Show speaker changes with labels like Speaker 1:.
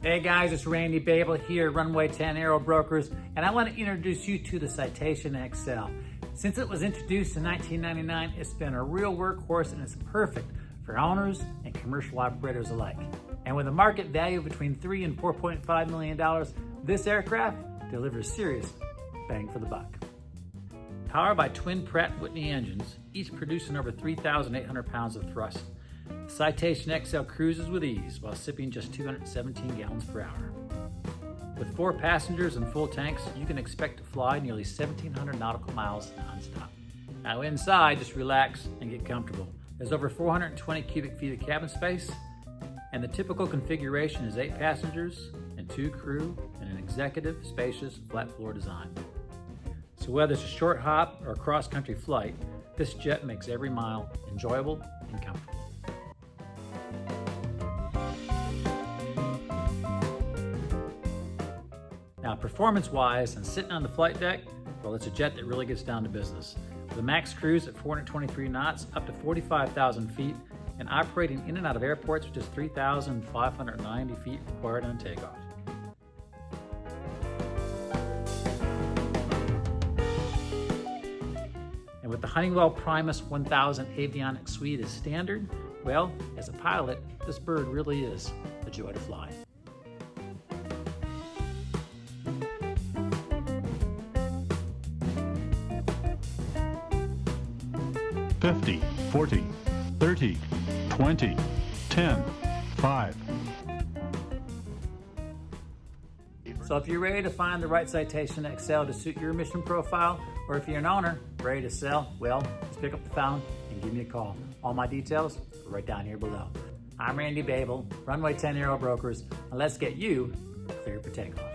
Speaker 1: Hey guys, it's Randy Bable here at Runway 10 Aero Brokers, and I want to introduce you to the Citation Excel. Since it was introduced in 1999, it's been a real workhorse and it's perfect for owners and commercial operators alike. And with a market value between $3 and $4.5 million, this aircraft delivers serious bang for the buck. Powered by twin Pratt & Whitney engines, each producing over 3,800 pounds of thrust, the Citation Excel cruises with ease while sipping just 217 gallons per hour. With 4 passengers and full tanks, you can expect to fly nearly 1,700 nautical miles nonstop. Now inside, just relax and get comfortable. There's over 420 cubic feet of cabin space, and the typical configuration is 8 passengers and 2 crew in an executive, spacious, flat floor design. So whether it's a short hop or a cross-country flight, this jet makes every mile enjoyable and comfortable. Now, performance-wise and sitting on the flight deck, well, it's a jet that really gets down to business. With a max cruise at 423 knots, up to 45,000 feet, and operating in and out of airports with just 3,590 feet required on takeoff. And with the Honeywell Primus 1000 avionics suite as standard, well, as a pilot, this bird really is a joy to fly.
Speaker 2: $50, $40, $30, $20, $10, $5.
Speaker 1: So if you're ready to find the right Citation Excel to suit your mission profile, or if you're an owner ready to sell, well, just pick up the phone and give me a call. All my details are right down here below. I'm Randy Bable, Runway 10 Aero Brokers, and let's get you cleared for takeoff.